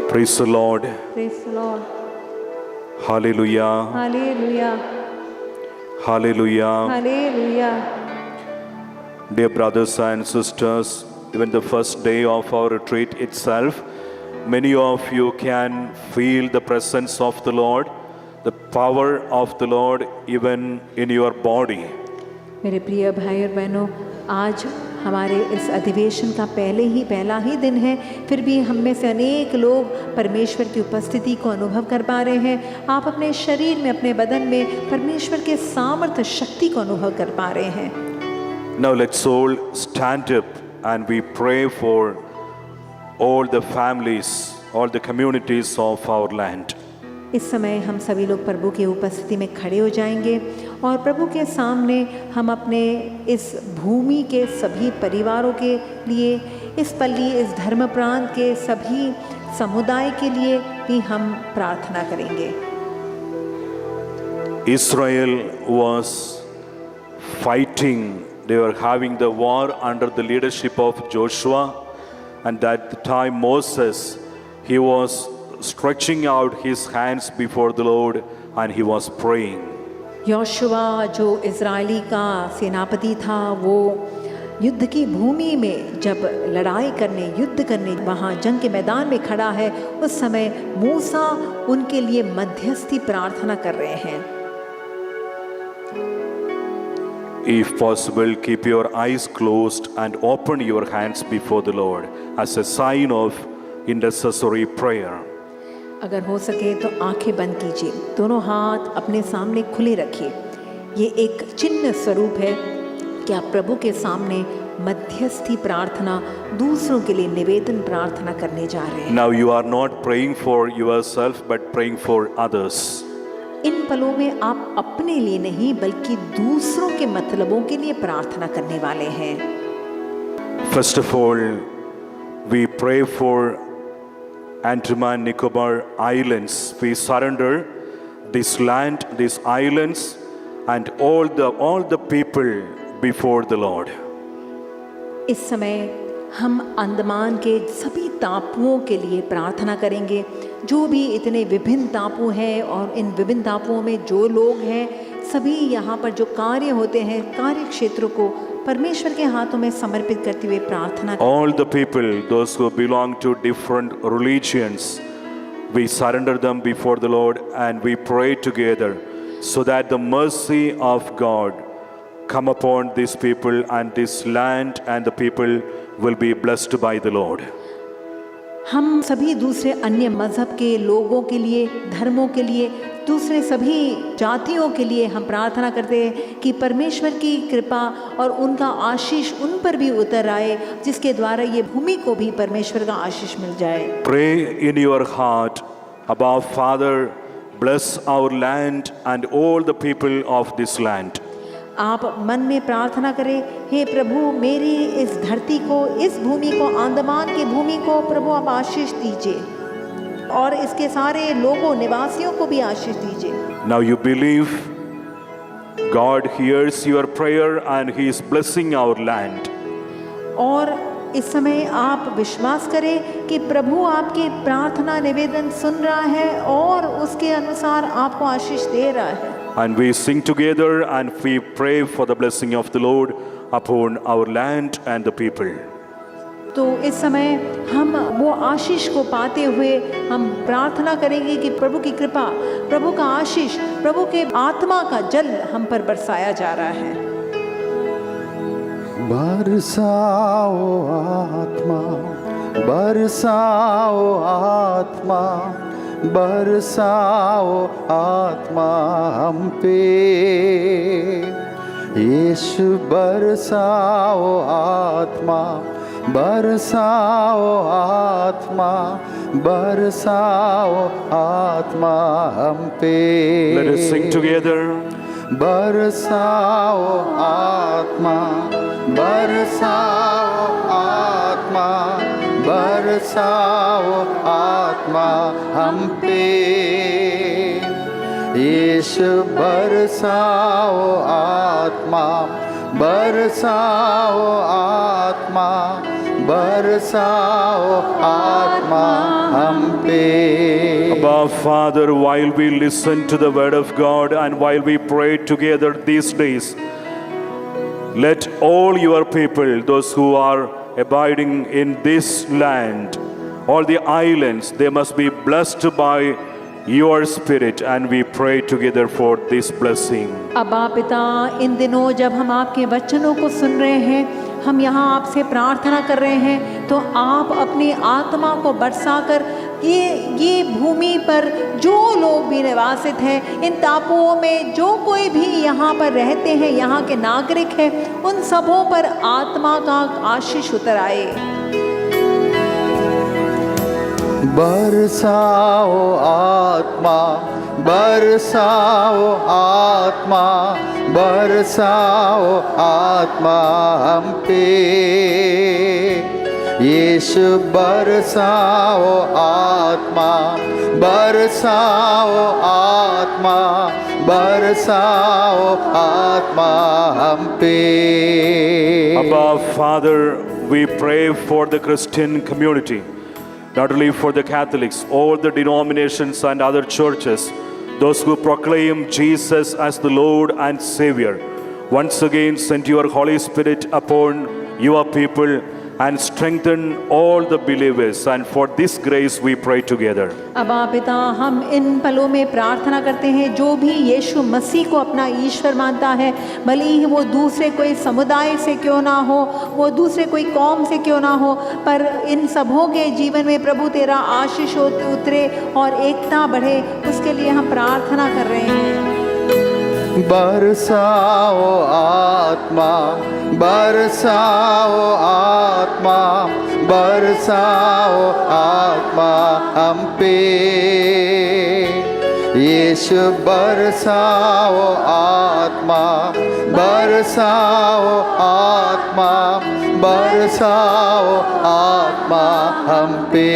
Praise the Lord. Praise the Lord. Hallelujah. Hallelujah. Hallelujah. Hallelujah. Dear brothers and sisters, even the first day of our retreat itself, many of you can feel the presence of the Lord, the power of the Lord even in your body. मेरे प्रिय भाई और बहनों, आज हमारे इस अधिवेशन का पहला ही दिन है, फिर भी हम में से अनेक लोग परमेश्वर की उपस्थिति को अनुभव कर पा रहे हैं। आप अपने शरीर में, अपने बदन में परमेश्वर के सामर्थ्य शक्ति को अनुभव कर पा रहे हैं। Now let's all stand up and we pray for all the families, all the communities of our land. इस समय हम सभी लोग प्रभु की उपस्थिति में खड़े हो जाएंगे और प्रभु के सामने हम अपने इस भूमि के सभी परिवारों के लिए, इस पल्ली, इस धर्म प्रांत के सभी समुदाय के लिए भी हम प्रार्थना करेंगे। Israel was fighting, they were having the war under the leadership of Joshua, and at the time Moses, he was stretching out his hands before the Lord and he was praying. योशुआ जो इज़राइली का सेनापति था, वो युद्ध की भूमि में जब लड़ाई करने, युद्ध करने वहाँ जंग के मैदान में खड़ा है, उस समय मूसा उनके लिए मध्यस्थी प्रार्थना कर रहे हैं। If possible, keep your eyes closed and open your hands before the Lord as a sign of intercessory prayer. अगर हो सके तो आंखें बंद कीजिए, दोनों हाथ अपने सामने खुले रखिए। ये एक चिन्ह स्वरूप है कि आप प्रभु के सामने मध्यस्थी प्रार्थना, दूसरों के लिए निवेदन प्रार्थना करने जा रहे हैं। Now you are not praying for yourself but praying for others. इन पलों में आप अपने लिए नहीं बल्कि दूसरों के मतलबों के लिए प्रार्थना करने वाले हैं। First of all, we pray for Andaman Nicobar Islands. We surrender this land, these islands, and all the people before the Lord. इस समय हम अंडमान के सभी टापुओं के लिए प्रार्थना करेंगे। जो भी इतने विभिन्न टापू हैं और इन विभिन्न टापुओं में जो लोग हैं, सभी यहाँ पर जो कार्य होते हैं, कार्य क्षेत्रों को परमेश्वर के हाथों में समर्पित करते हुए प्रार्थना। All the people, those who belong to different religions, we surrender them before the Lord and we pray together so that the mercy of God come upon these people and this land and the people will be blessed by the Lord. हम सभी दूसरे अन्य मज़हब के लोगों के लिए, धर्मों के लिए, दूसरे सभी जातियों के लिए हम प्रार्थना करते हैं कि परमेश्वर की कृपा और उनका आशीष उन पर भी उतर आए, जिसके द्वारा ये भूमि को भी परमेश्वर का आशीष मिल जाए। Pray in your heart about Father, bless our land and all the people of this land. आप मन में प्रार्थना करें, हे प्रभु मेरी इस धरती को, इस भूमि को, अंडमान की भूमि को प्रभु आप आशीष दीजिए और इसके सारे लोगों, निवासियों को भी आशीष दीजिए। Now you believe God hears your prayer and He is blessing our land. और इस समय आप विश्वास करें कि प्रभु आपकी प्रार्थना निवेदन सुन रहा है और उसके अनुसार आपको आशीष दे रहा है। And we sing together and we pray for the blessing of the Lord upon our land and the people. तो इस समय हम वो आशीष को पाते हुए हम प्रार्थना करेंगे कि प्रभु की कृपा, प्रभु का आशीष, प्रभु के आत्मा का जल हम पर बरसाया जा रहा है। बरसाओ आत्मा, बरसाओ आत्मा, बरसाओ आत्मा हम पे। यीशु बरसाओ आत्मा, बरसाओ आत्मा, बरसाओ आत्मा हम पे। Let us sing together. बरसाओ आत्मा, बरसाओ आत्मा, बरसाओ आत्मा हम पे। यीशु बरसाओ आत्मा, बरसाओ आत्मा, बरसाओ आत्मा हम पे। Abba, Father, while we listen to the word of God and while we pray together these days, let all your people, those who are abiding in this land, all the islands, they must be blessed by your spirit, and we pray together for this blessing. अब्बा पिता, इन दिनों जब हम आपके वचनों को सुन रहे हैं, हम यहाँ आपसे प्रार्थना कर रहे हैं, तो आप अपनी आत्मा को बरसाकर ये भूमि पर जो लोग भी निवासित हैं, इन टापुओं में जो कोई भी यहाँ पर रहते हैं, यहाँ के नागरिक हैं, उन सबों पर आत्मा का आशीष उतर आए। बरसाओ आत्मा, बरसाओ आत्मा, बरसाओ आत्मा हम पे। यीशु बरसाओ आत्मा, बरसाओ आत्मा, बरसाओ आत्मा हम पे। Abba, Father, we pray for the Christian community, not only for the Catholics, all the denominations and other churches, those who proclaim Jesus as the Lord and Savior. Once again, send your Holy Spirit upon your people and strengthen all the believers, and for this grace we pray together. अब्बा पिता, हम इन पलों में प्रार्थना करते हैं, जो भी यीशु मसीह को अपना ईश्वर मानता है, भले ही वो दूसरे कोई समुदाय से क्यों ना हो, वो दूसरे कोई कौम से क्यों ना हो, पर इन सबों के जीवन में प्रभु तेरा आशीष उतरे और एकता बढ़े, उसके लिए हम प्रार्थना कर रहे हैं। बरसाओ आत्मा, बरसाओ आत्मा, बरसाओ आत्मा हम पे। यीशु बरसाओ आत्मा, बरसाओ आत्मा, बरसाओ आत्मा हम पे।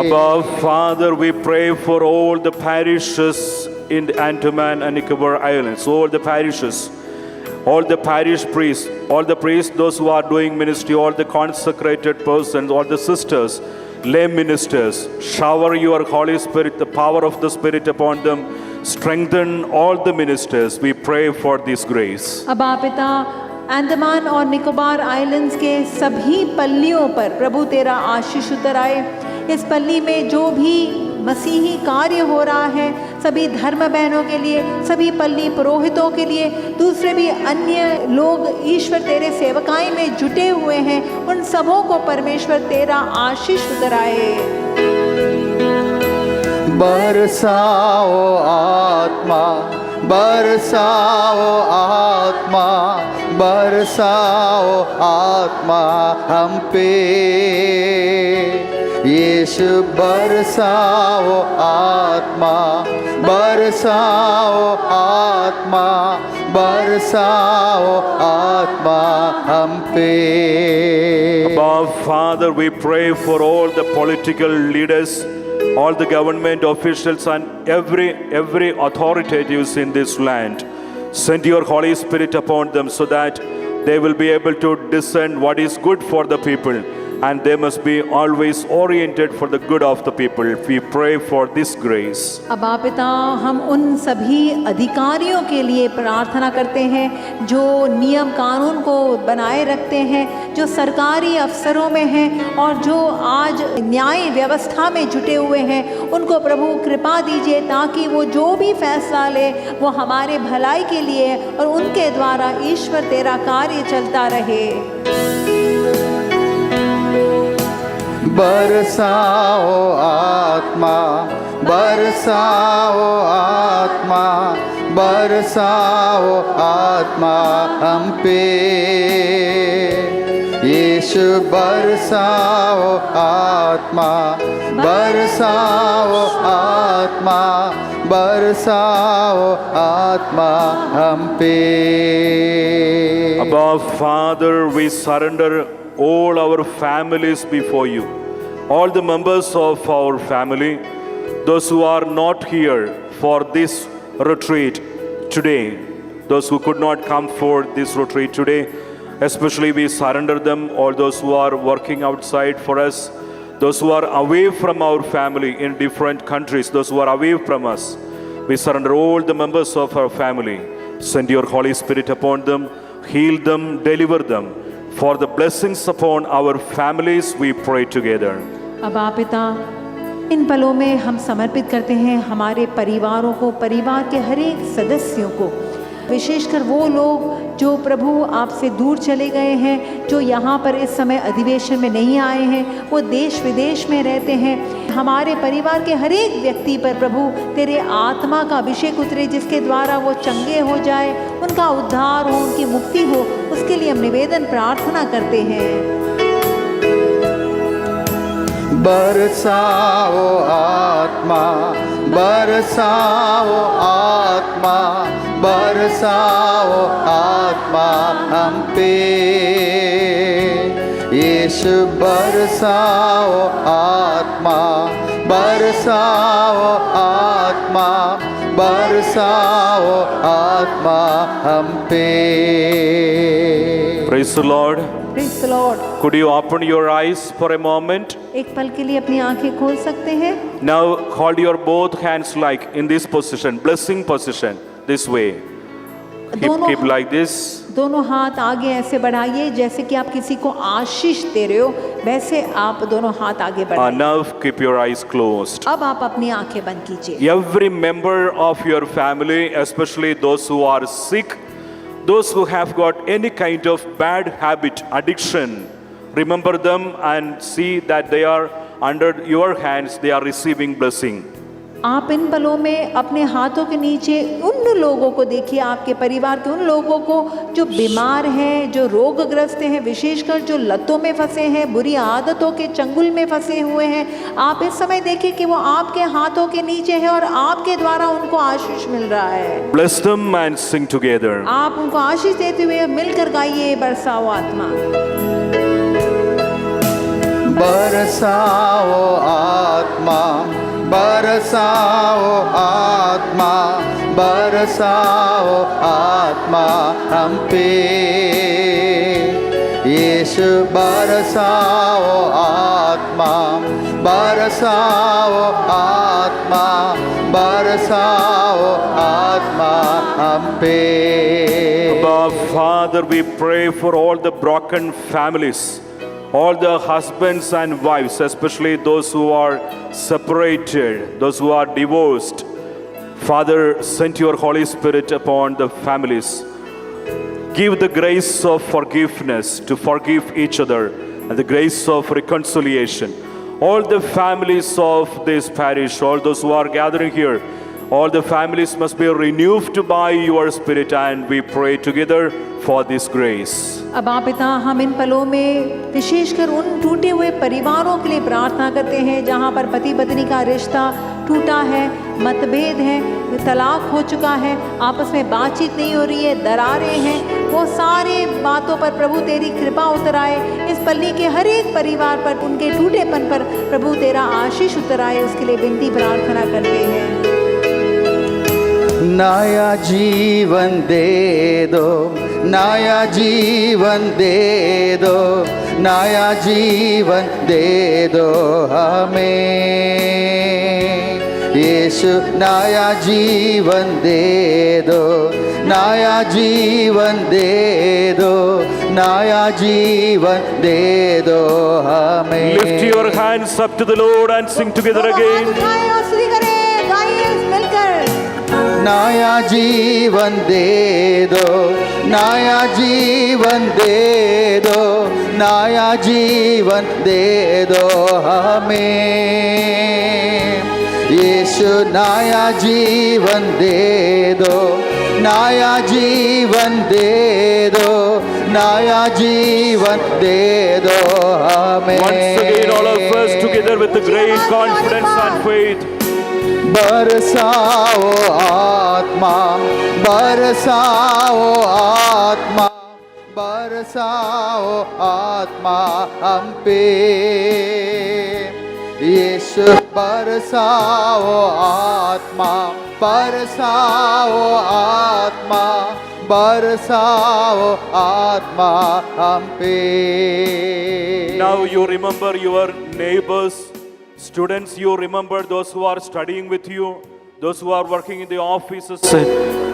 Above, Father, we pray for all the parishes in the Andaman and Nicobar Islands, all the parishes, all the parish priests, all the priests, those who are doing ministry, all the consecrated persons, all the sisters, lay ministers. Shower your Holy Spirit, the power of the Spirit upon them. Strengthen all the ministers. We pray for this grace. अब्बा पिता, अंडमान और Nicobar islands के सभी पल्लियों पर प्रभु तेरा आशीष उतर आए। इस पल्ली में जो भी मसीही कार्य हो रहा है, सभी धर्म बहनों के लिए, सभी पल्ली पुरोहितों के लिए, दूसरे भी अन्य लोग ईश्वर तेरे सेवकाई में जुटे हुए हैं, उन सबों को परमेश्वर तेरा आशीष उतर आए। बरसाओ आत्मा, बरसाओ आत्मा, बरसाओ आत्मा हम पे। यीशु बरसाओ आत्मा, बरसाओ आत्मा, बरसाओ आत्मा हम पे। Above, Father, we pray for all the political leaders, all the government officials and every authoritative in this land. Send your Holy Spirit upon them so that they will be able to discern what is good for the people, and they must be always oriented for the good of the people. We pray for this grace. अब्बा पिता, हम उन सभी अधिकारियों के लिए प्रार्थना करते हैं जो नियम कानून को बनाए रखते हैं, जो सरकारी अफसरों में हैं और जो आज न्याय व्यवस्था में जुटे हुए हैं। उनको प्रभु कृपा दीजिए ताकि वो जो भी फैसला ले वो हमारे भलाई के लिए और उनके द्वारा ईश्वर तेरा कार्य चलता रहे। बरसाओ आत्मा, बरसाओ आत्मा, बरसाओ आत्मा हम पे। यीशु बरसाओ आत्मा, बरसाओ आत्मा, बरसाओ आत्मा हम पे। Above, Father, we surrender all our families before you. All the members of our family, those who are not here for this retreat today, those who could not come for this retreat today, Especially we surrender them, all those who are working outside for us, those who are away from our family in different countries, those who are away from us. We surrender all the members of our family. Send your Holy Spirit upon them, heal them, deliver them. For the blessings upon our families, we pray together. अब आप पिता, इन पलों में हम समर्पित करते हैं हमारे परिवारों को, परिवार के हर एक सदस्यों को, विशेषकर वो लोग जो प्रभु आपसे दूर चले गए हैं, जो यहाँ पर इस समय अधिवेशन में नहीं आए हैं, वो देश विदेश में रहते हैं। हमारे परिवार के हर एक व्यक्ति पर प्रभु तेरे आत्मा का अभिषेक उतरे, जिसके द्वारा वो चंगे हो जाए, उनका उद्धार हो, उनकी मुक्ति हो, उसके लिए हम निवेदन प्रार्थना करते हैं। बरसाओ आत्मा, बरसाओ आत्मा, बरसाओ आत्मा हम पे। यीशु बरसाओ आत्मा, बरसाओ आत्मा, बरसाओ आत्मा हम पे। Praise the Lord. Praise the Lord. Could you open your eyes for a moment? एक पल के लिए अपनी आंखें खोल सकते हैं। Now hold your both hands like in this position, blessing position, this way. Keep like this. दोनों हाथ आगे ऐसे बढ़ाइए जैसे कि आप किसी को आशीष दे रहे हो, वैसे आप दोनों हाथ आगे बढ़ाइए। Now keep your eyes closed. अब आप अपनी आंखें बंद कीजिए। Every member of your family, especially those who are sick, those who have got any kind of bad habit, addiction, remember them and see that they are under your hands, they are receiving blessing. आप इन पलों में अपने हाथों के नीचे उन लोगों को देखिए, आपके परिवार के उन लोगों को जो बीमार हैं, जो रोगग्रस्त हैं, विशेषकर जो लतों में फंसे हैं, बुरी आदतों के चंगुल में फंसे हुए हैं। आप इस समय देखिए कि वो आपके हाथों के नीचे है और आपके द्वारा उनको आशीष मिल रहा है। Bless them and sing together. आप उनको आशीष देते हुए मिलकर गाइए, बरसाओ आत्मा। बरसाओ आत्मा, बरसाओ आत्मा, बरसाओ आत्मा हम पे। यीशु बरसाओ आत्मा, बरसाओ आत्मा, बरसाओ आत्मा हम पे। Abba, Father, we pray for all the broken families, all the husbands and wives, especially those who are separated, those who are divorced. Father, send your Holy Spirit upon the families. Give the grace of forgiveness to forgive each other and the grace of reconciliation. All the families of this parish, all those who are gathering here, all the families must be renewed by your Spirit, and we pray together for this grace. अब आप पिता, हम इन पलों में विशेषकर उन टूटे हुए परिवारों के लिए प्रार्थना करते हैं जहाँ पर पति पत्नी का रिश्ता टूटा है, मतभेद है, तलाक हो चुका है, आपस में बातचीत नहीं हो रही है, दरारें हैं। वो सारे बातों पर प्रभु तेरी कृपा उतर आए। इस पल्ली के हर एक परिवार पर, उनके टूटेपन पर प्रभु तेरा आशीष उतर आए, उसके लिए विनती प्रार्थना करते हैं। नया जीवन दे दो, नया जीवन दे दो, नया जीवन दे दो हमें। यीशु नया जीवन दे दो, नया जीवन दे दो, नया जीवन दे दो हमें। Lift your hands up to the Lord and sing together again. नया जीवन दे दो, नया जीवन दे दो, नया जीवन दे दो हमें। यीशु नया जीवन दे दो, नया जीवन दे दो, नया जीवन दे दो हमें। Once again, all of us together with the great confidence and faith. बरसाओ आत्मा, बरसाओ आत्मा, बरसाओ आत्मा हम पे। यीशु बरसाओ आत्मा, बरसाओ आत्मा, बरसाओ आत्मा हम पे। Now you remember your neighbors, students, you remember those who are studying with you, those who are working in the offices.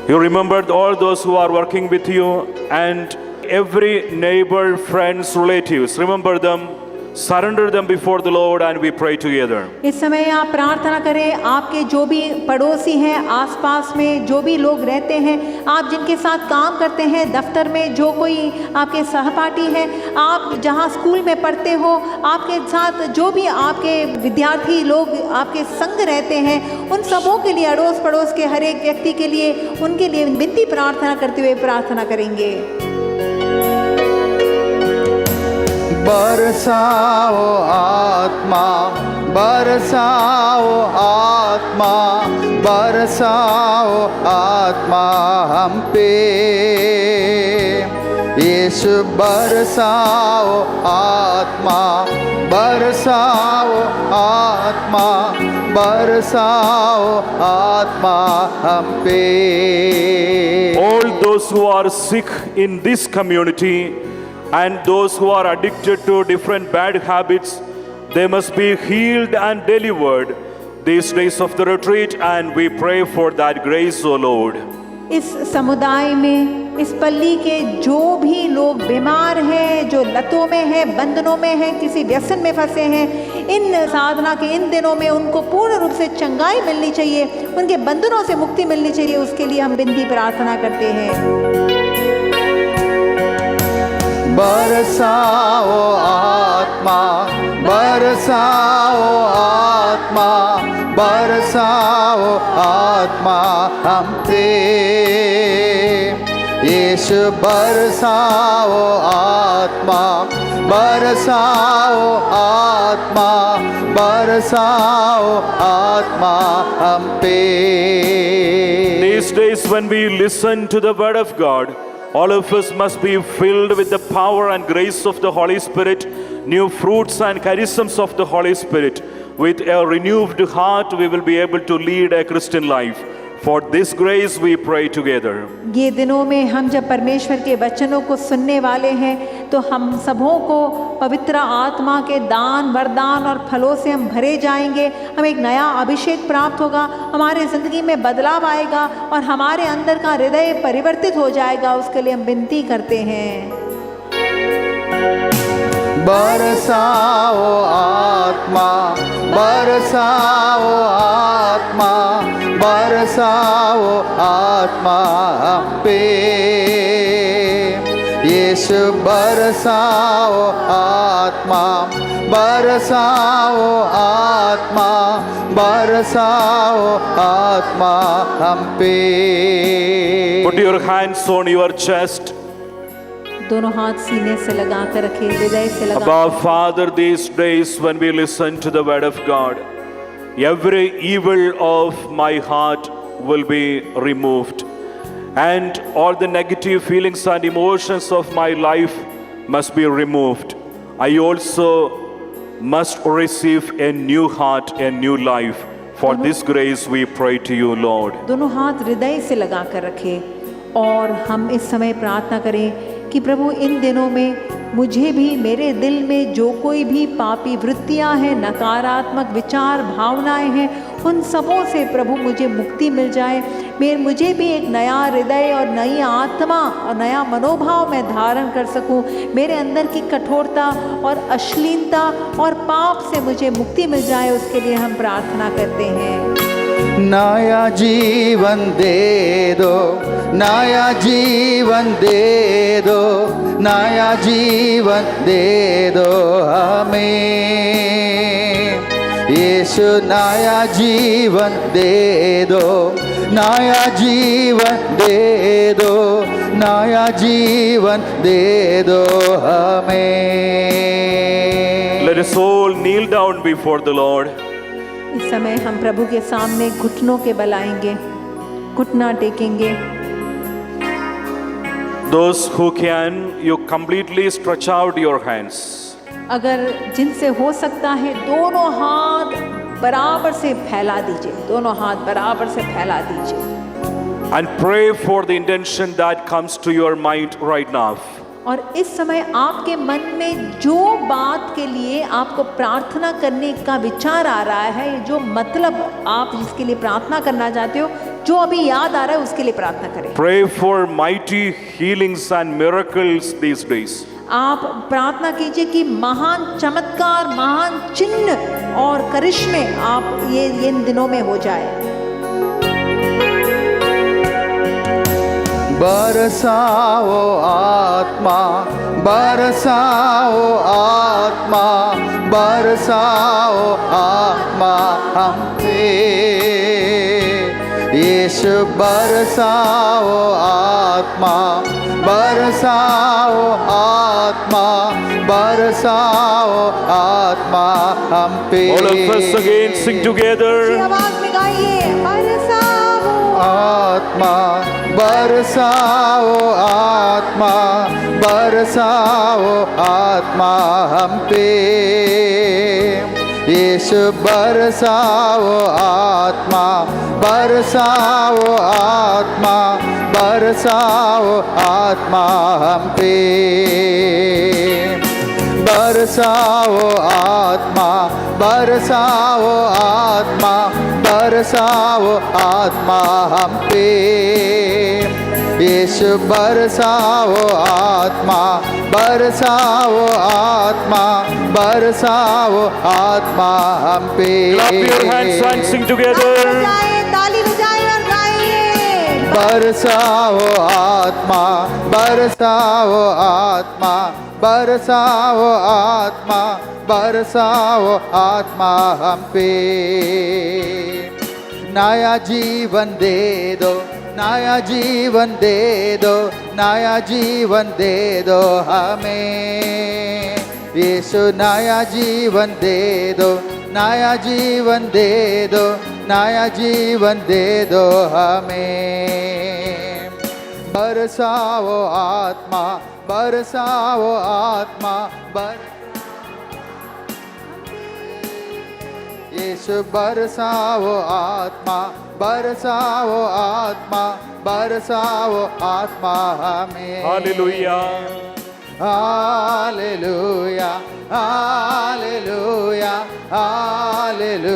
You remembered all those who are working with you, and every neighbor, friends, relatives. Remember them, surrender them before the Lord, and we pray together. इस समय आप प्रार्थना करें, आपके जो भी पड़ोसी हैं, आसपास में जो भी लोग रहते हैं, आप जिनके साथ काम करते हैं, दफ्तर में जो कोई आपके सहपाठी हैं, आप जहां स्कूल में पढ़ते हो, आपके साथ जो भी आपके विद्यार्थी लोग आपके संग रहते हैं, उन सबों के लिए, अड़ोस पड़ोस के हर एक व्यक्ति के लिए, उनके लिए विनती प्रार्थना करते हुए प्रार्थना करेंगे। बरसाओ आत्मा, बरसाओ आत्मा, बरसाओ आत्मा हम पे। यीशु बरसाओ आत्मा, बरसाओ आत्मा, बरसाओ आत्मा हम पे। All those who are sick in this community and those who are addicted to different bad habits, they must be healed and delivered these days of the retreat, and we pray for that grace, O Lord. इस समुदाय में, इस पल्ली के जो भी लोग बीमार हैं, जो लतों में हैं, बंधनों में हैं, किसी व्यसन में फंसे हैं, इन साधना के इन दिनों में उनको पूर्ण रूप से चंगाई मिलनी चाहिए, उनके बंधनों से मुक्ति मिलनी चाहिए। उसके लिए हम विनती प्रार्थना करते हैं। बरसाओ आत्मा, बरसाओ आत्मा, बरसाओ आत्मा हम पे। यीशु बरसाओ आत्मा, बरसाओ आत्मा, बरसाओ आत्मा हम पे। These days when we listen to the word of God, all of us must be filled with the power and grace of the Holy Spirit, new fruits and charisms of the Holy Spirit. With a renewed heart, we will be able to lead a Christian life. For this grace we pray together. ये दिनों में हम जब परमेश्वर के वचनों को सुनने वाले हैं, तो हम सबों को पवित्र आत्मा के दान, वरदान और फलों से हम भरे जाएंगे। हमें एक नया अभिषेक प्राप्त होगा, हमारे ज़िंदगी में बदलाव आएगा और हमारे अंदर का हृदय परिवर्तित हो जाएगा। उसके लिए हम विनती करते हैं। बरसाओ आत्मा, बरसाओ आत्मा, बरसाओ आत्मा हम पे। यीशु बरसाओ आत्मा, बरसाओ आत्मा, बरसाओ आत्मा हम पे। Put your hands on your chest. दोनों हाथ सीने से लगा कर रखे, हृदय से लगा। Abba, Father, these days when we listen to the word of God, every evil of my heart will be removed, and all the negative feelings and emotions of my life must be removed. I also must receive a new heart, a new life. For this grace we pray to you, Lord. दोनों हाथ हृदय से लगा कर रखें और हम इस समय प्रार्थना करें कि प्रभु इन दिनों में मुझे भी, मेरे दिल में जो कोई भी पापी वृत्तियां हैं, नकारात्मक विचार, भावनाएं हैं, उन सबों से प्रभु मुझे मुक्ति मिल जाए। मुझे भी एक नया हृदय और नई आत्मा और नया मनोभाव मैं धारण कर सकूं। मेरे अंदर की कठोरता और अश्लीलता और पाप से मुझे मुक्ति मिल जाए। उसके लिए हम प्रार्थना करते हैं। नया जीवन दे दो, नया जीवन दे दो, नया जीवन दे दो हमें। यीशु नया जीवन दे दो, नया जीवन दे दो, नया जीवन दे दो हमें। Let us all kneel down before the Lord. इस समय हम प्रभु के सामने घुटनों के बल आएंगे, घुटना टेकेंगे। Those who can, you completely stretch out your hands. अगर जिनसे हो सकता है दोनों हाथ बराबर से फैला दीजिए, दोनों हाथ बराबर से फैला दीजिए। And pray for the intention that comes to your mind right now. और इस समय आपके मन में जो बात के लिए आपको प्रार्थना करने का विचार आ रहा है, जो मतलब आप जिसके लिए प्रार्थना करना चाहते हो, जो अभी याद आ रहा है उसके लिए प्रार्थना करें। Pray for mighty healings and miracles these days. आप प्रार्थना कीजिए कि महान चमत्कार, महान चिन्ह और करिश्मे आप ये इन दिनों में हो जाए। बरसाओ आत्मा, बरसाओ आत्मा, बरसाओ आत्मा हम पे। यीशु बरसाओ आत्मा, बरसाओ आत्मा, बरसाओ आत्मा हम पे। All of us again sing together. आवाज में गाइए, बरसाओ आत्मा, बरसाओ आत्मा, बरसाओ आत्मा हम पे। यीशु बरसाओ आत्मा, बरसाओ आत्मा, बरसाओ आत्मा हम पे। बरसाओ आत्मा, बरसाओ आत्मा, बरसाओ आत्मा हम पे। यीशु बरसाओ आत्मा, बरसाओ आत्मा, बरसाओ आत्मा हम पे। Clap your hands and sing together. ताली बजाएं और गाइए। बरसाओ आत्मा, बरसाओ आत्मा, बरसाओ आत्मा, बरसाओ आत्मा हम पे। नया जीवन दे दो, नया जीवन दे दो, नया जीवन दे दो हमें। यीशु नया जीवन दे दो, नया जीवन दे दो, नया जीवन दे दो हमें। बरसाओ आत्मा, बरसाओ आत्मा, यीशु बरसाओ आत्मा, बरसाओ आत्मा, बरसाओ आत्मा हमें। Hallelujah. Hallelujah, hallelujah, hallelujah,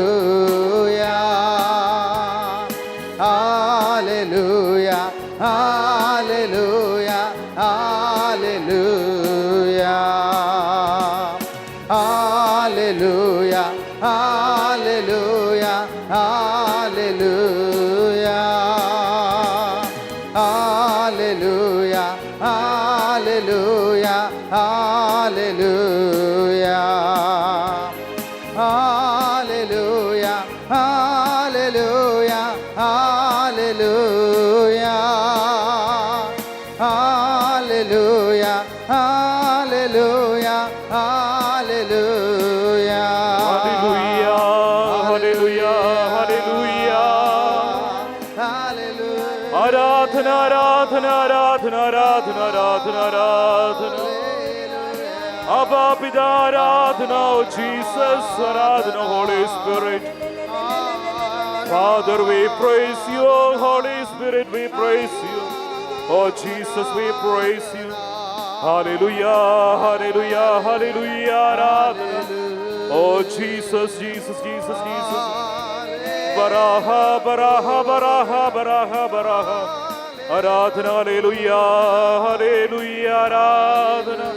hallelujah, hallelujah, hallelujah, hallelujah, hallelujah, hallelujah, hallelujah, hallelujah, hallelujah, hallelujah, hallelujah, hallelujah, hallelujah, hallelujah, hallelujah. Hallelujah. Hallelujah. Hallelujah. Hallelujah. आराधना आराधना आराधना आराधना आराधना आराधना अबा पिता आराधना ओ Jesus Aradhana Holy Spirit. Father, we praise you. Holy Spirit, we praise you. Oh Jesus, we praise you. Hallelujah, hallelujah, hallelujah, Aradhana. Oh Jesus, Jesus, Jesus, Jesus. Baraha, baraha, baraha, baraha, baraha. Aradhana, hallelujah, hallelujah, aradhana.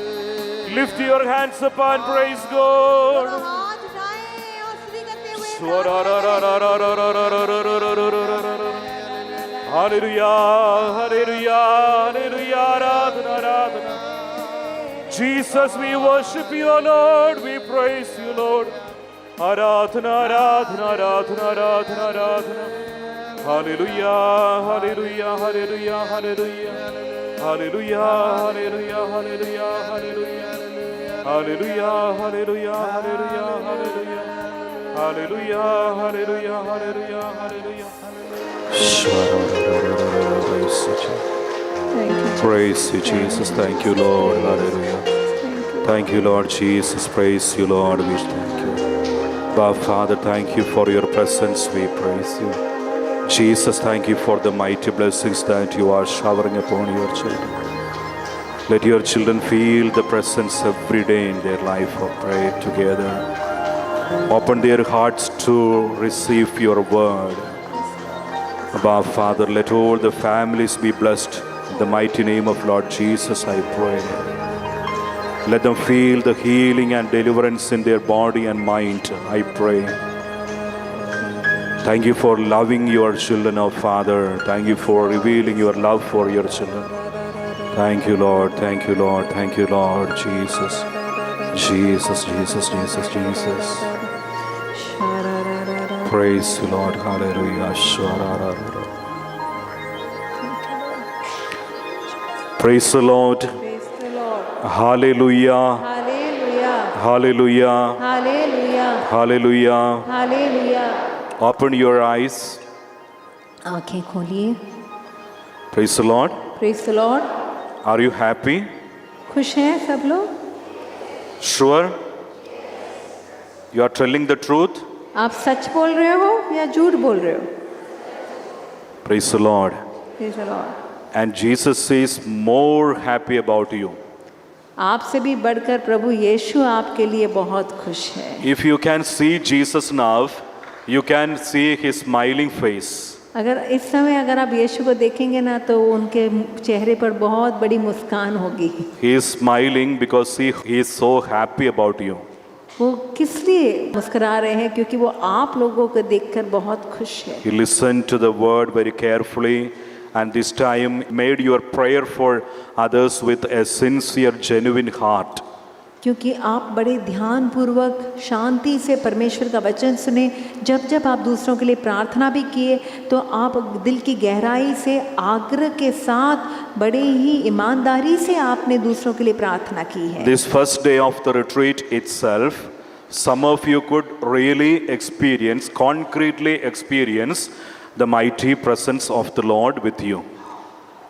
Lift your hands up and praise God. हाथ उठाएं और स्तुति करते हुए Hallelujah, hallelujah, hallelujah, aradhana, aradhana. Jesus, we worship you, Lord. We praise you, Lord. Aradhana, aradhana, aradhana, aradhana, aradhana. Hallelujah, hallelujah, hallelujah, hallelujah. Hallelujah, hallelujah, hallelujah, hallelujah. Hallelujah, hallelujah, hallelujah, hallelujah. Hallelujah, hallelujah, hallelujah, hallelujah. Praise you, Jesus. Thank you, Lord. Hallelujah. Thank you, Lord Jesus. Praise you, Lord. We thank you. Our Father, thank you for your presence. We praise you. Jesus, thank you for the mighty blessings that you are showering upon your children. Let your children feel the presence every day in their life of prayer together. Open their hearts to receive your word. Abba, Father, let all the families be blessed. In the mighty name of Lord Jesus, I pray. Let them feel the healing and deliverance in their body and mind, I pray. Thank you for loving your children, oh Father. Thank you for revealing your love for your children. Thank you, Lord. Thank you, Lord. Thank you, Lord. Jesus. Jesus, Jesus, Jesus, Jesus. Praise you, Lord. Hallelujah. Praise the Lord. Praise the Lord. Hallelujah. Hallelujah. Hallelujah. Hallelujah. Hallelujah. Hallelujah. Open your eyes. आंखें खोलिए. Praise the Lord. Praise the Lord. Are you happy? खुश हैं सब लोग? Sure? You are telling the truth? आप सच बोल रहे हो या झूठ बोल रहे हो? Praise the Lord. Praise the Lord. And Jesus is more happy about you. आपसे भी बढ़कर प्रभु यीशु आपके लिए बहुत खुश है. If you can see Jesus now, you can see his smiling face. अगर इस समय अगर आप यीशु को देखेंगे ना तो उनके चेहरे पर बहुत बड़ी मुस्कान होगी. He is smiling because he is so happy about you. वो किस लिए मुस्कुरा रहे हैं? क्योंकि वो आप लोगों को देखकर बहुत खुश है. He listened to the word very carefully and this time made your prayer for others with a sincere, genuine heart. क्योंकि आप बड़े ध्यानपूर्वक शांति से परमेश्वर का वचन सुने. जब जब आप दूसरों के लिए प्रार्थना भी किए तो आप दिल की गहराई से आग्रह के साथ बड़े ही ईमानदारी से आपने दूसरों के लिए प्रार्थना की है. This first day of the retreat itself, some of you could really experience, concretely experience the mighty presence of the Lord with you.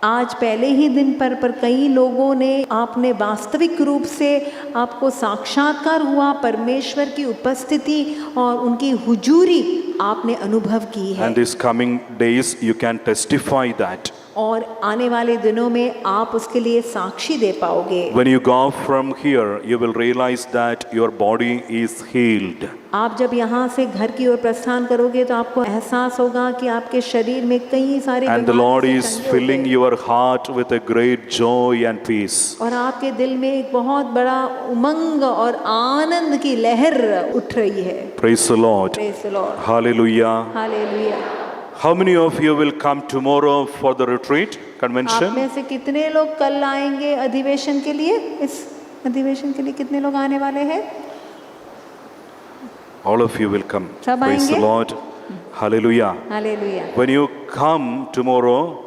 आज पहले ही दिन पर कई लोगों ने आपने वास्तविक रूप से आपको साक्षात्कार हुआ परमेश्वर की उपस्थिति और उनकी हुजूरी आपने अनुभव की है. And these coming days you can testify that. और आने वाले दिनों में आप उसके लिए साक्षी दे पाओगे. When you go from here, you will realize that your body is healed. आप जब यहाँ से घर की ओर प्रस्थान करोगे तो आपको एहसास होगा कि आपके शरीर में कई सारे And the Lord is filling your heart with a great joy and peace. और आपके दिल में एक बहुत बड़ा उमंग और आनंद की लहर उठ रही है. Praise the Lord. Praise the Lord. Hallelujah. Hallelujah. How many of you will come tomorrow for the retreat आप convention? में से कितने लोग कल आएंगे अधिवेशन के लिए? इस अधिवेशन के लिए कितने लोग आने वाले हैं? All of you will come. सब Praise the आएंगे? Lord. Hallelujah. Hallelujah. When you come tomorrow,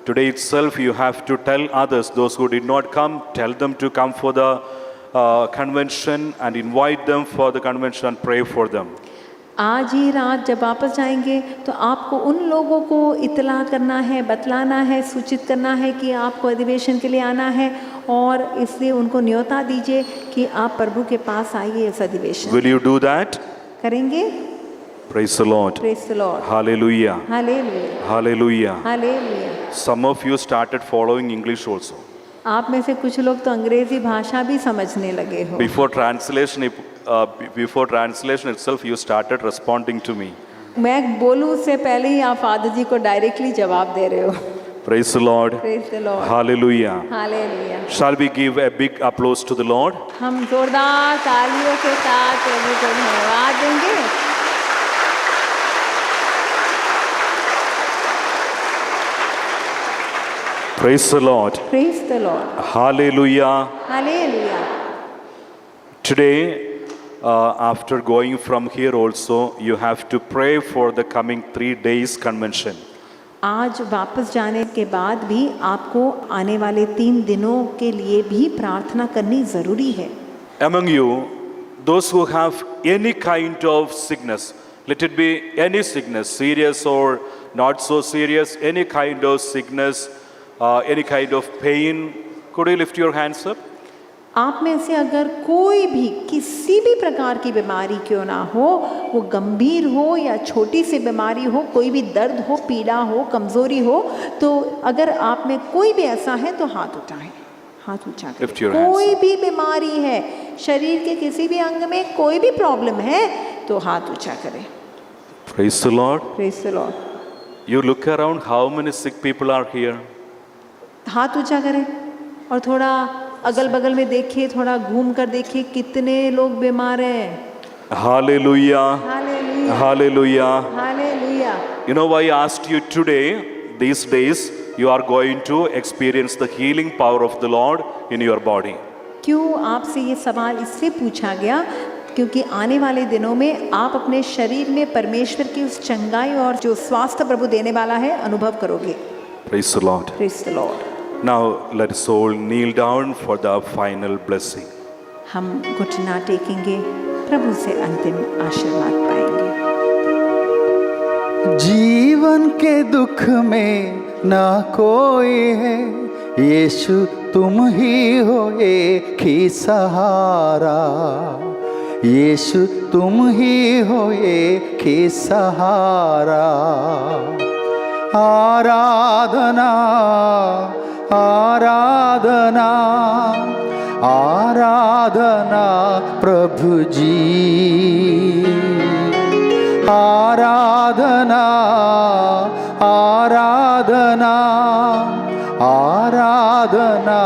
today itself you have to tell others, those who did not come, tell them to come for the convention and invite them for the convention and pray for them. आज ही रात जब वापस जाएंगे तो आपको उन लोगों को इतला करना है, बतलाना है, सूचित करना है कि आपको अधिवेशन के लिए आना है और इसलिए उनको न्योता दीजिए कि आप प्रभु के पास आइए इस अधिवेशन. Will you do that? करेंगे? Praise the Lord. Praise the Lord. Hallelujah. Hallelujah. Hallelujah. Hallelujah. Some of you started following English also. आप में से कुछ लोग तो अंग्रेजी भाषा भी समझने लगे हो. Before translation itself, you started responding to me. मैं बोलूं उससे पहले ही आप फादर जी को डायरेक्टली जवाब दे रहे हो. Praise the Lord. Praise the Lord. Hallelujah. Hallelujah. Shall we give a big applause to the Lord? हम जोरदार तालियों के साथ प्रभु को धन्यवाद देंगे. Praise the Lord. Praise the Lord. Hallelujah. Hallelujah. Today, after going from here also, you have to pray for the coming 3 days convention. आज वापस जाने के बाद भी आपको आने वाले 3 दिनों के लिए भी प्रार्थना करनी ज़रूरी है. Among you, those who have any kind of sickness, let it be any sickness, serious or not so serious, any kind of sickness, any kind of pain, could you lift your hands up? आप में से अगर कोई भी किसी भी प्रकार की बीमारी क्यों ना हो, वो गंभीर हो या छोटी सी बीमारी हो, कोई भी दर्द हो, पीड़ा हो, कमज़ोरी हो, तो अगर आप में कोई भी ऐसा है तो हाथ उठाएं, हाथ ऊंचा Lift करें। your hands. कोई भी बीमारी है, शरीर के किसी भी अंग में कोई भी प्रॉब्लम है तो हाथ ऊंचा करें। Praise the Lord. Praise the Lord. You look around, how many sick people are here? हाथ ऊंचा करें और थोड़ा अगल बगल में देखिए, थोड़ा घूम कर देखिए कितने लोग बीमार हैं। Hallelujah. Hallelujah, Hallelujah. Hallelujah. You know why I asked you today, these days, you are going to experience the healing power of the Lord in your body. क्यों आपसे ये सवाल इससे पूछा गया क्योंकि आने वाले दिनों में आप अपने शरीर में परमेश्वर की उस चंगाई और जो स्वास्थ्य प्रभु देने वाला है अनुभव करोगे। Praise the Lord. Praise the Lord. Now let us all kneel down for the final blessing. हम घुटना टेकेंगे, प्रभु से अंतिम आशीर्वाद पाएंगे। जीवन के दुख में ना कोई है, यीशु तुम ही हो एक ही सहारा, यीशु तुम ही हो एक ही सहारा। आराधना आराधना आराधना प्रभु जी, आराधना आराधना आराधना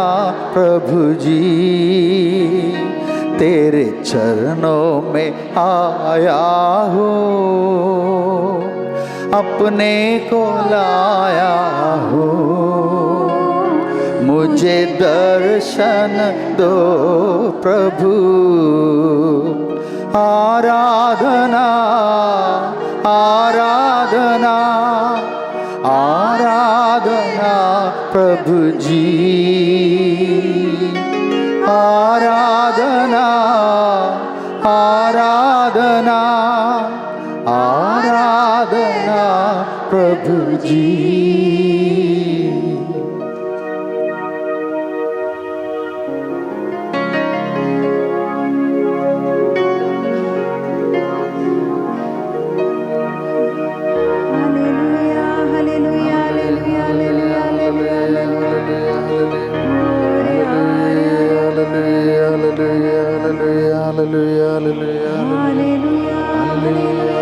प्रभु जी। तेरे चरणों में आया हो, अपने को लाया हो, मुझे दर्शन दो प्रभु। आराधना आराधना आराधना प्रभु जी, आराधना आराधना आराधना प्रभु जी। Hallelujah, hallelujah, hallelujah, hallelujah, hallelujah.